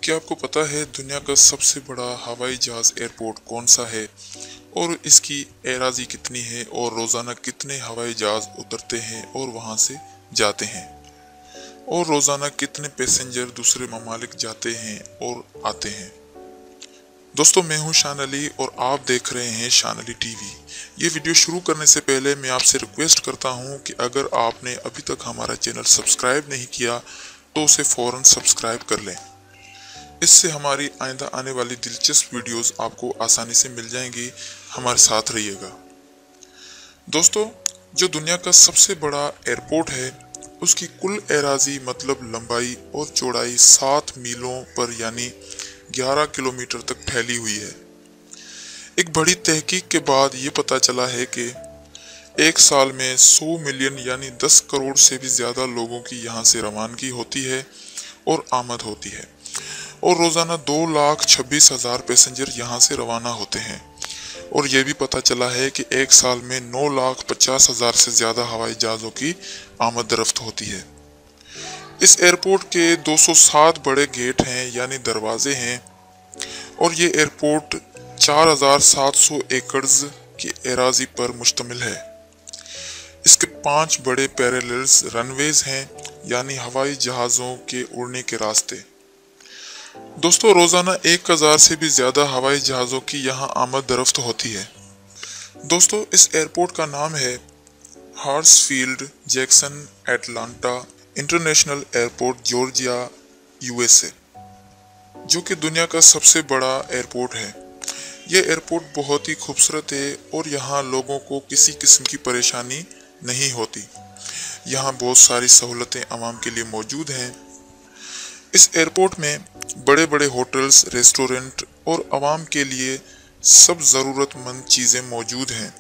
क्या आपको पता है दुनिया का सबसे बड़ा हवाई जहाज एयरपोर्ट कौन सा है और इसकी एराजी कितनी है और रोज़ाना कितने हवाई जहाज उतरते हैं और वहां से जाते हैं और रोज़ाना कितने पैसेंजर दूसरे ममालिक जाते हैं और आते हैं। दोस्तों, मैं हूं शान अली और आप देख रहे हैं शान अली टीवी। ये वीडियो शुरू करने से पहले मैं आपसे रिक्वेस्ट करता हूं कि अगर आपने अभी तक हमारा चैनल सब्सक्राइब नहीं किया तो उसे फ़ौरन सब्सक्राइब कर लें। इससे हमारी आइंदा आने वाली दिलचस्प वीडियोस आपको आसानी से मिल जाएंगी। हमारे साथ रहिएगा। दोस्तों, जो दुनिया का सबसे बड़ा एयरपोर्ट है उसकी कुल एराजी मतलब लंबाई और चौड़ाई 7 मीलों पर यानी 11 किलोमीटर तक फैली हुई है। एक बड़ी तहकीक के बाद ये पता चला है कि एक साल में 100 मिलियन यानी 10 करोड़ से भी ज़्यादा लोगों की यहाँ से रवानगी होती है और आमद होती है और रोज़ाना 2,26,000 पैसेंजर यहाँ से रवाना होते हैं। और ये भी पता चला है कि एक साल में 9,50,000 से ज़्यादा हवाई जहाज़ों की आमद रफ्त होती है। इस एयरपोर्ट के 207 बड़े गेट हैं यानी दरवाजे हैं और ये एयरपोर्ट 4,700 एकड़ की एराजी पर मुश्तमिल है। इसके 5 बड़े पैरेलल्स रनवेज हैं यानी हवाई जहाज़ों के उड़ने के रास्ते। दोस्तों, रोज़ाना 1,000 से भी ज़्यादा हवाई जहाज़ों की यहाँ आमद दरफ्त होती है। दोस्तों, इस एयरपोर्ट का नाम है Hartsfield Jackson Atlanta international airport Georgia USA, जो कि दुनिया का सबसे बड़ा एयरपोर्ट है। यह एयरपोर्ट बहुत ही खूबसूरत है और यहाँ लोगों को किसी किस्म की परेशानी नहीं होती। यहाँ बहुत सारी सहूलतें आवाम के लिए मौजूद हैं। इस एयरपोर्ट में बड़े बड़े होटल्स, रेस्टोरेंट और आवाम के लिए सब ज़रूरतमंद चीज़ें मौजूद हैं।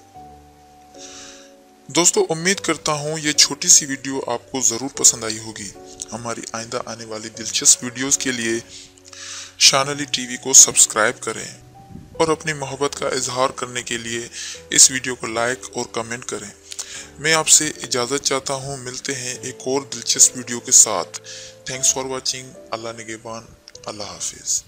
दोस्तों, उम्मीद करता हूँ ये छोटी सी वीडियो आपको ज़रूर पसंद आई होगी। हमारी आइंदा आने वाली दिलचस्प वीडियोस के लिए शान अली टीवी को सब्सक्राइब करें और अपनी मोहब्बत का इजहार करने के लिए इस वीडियो को लाइक और कमेंट करें। मैं आपसे इजाज़त चाहता हूँ। मिलते हैं एक और दिलचस्प वीडियो के साथ। Thanks for watching. अल्लाह निगहबान। अल्लाह हाफिज़।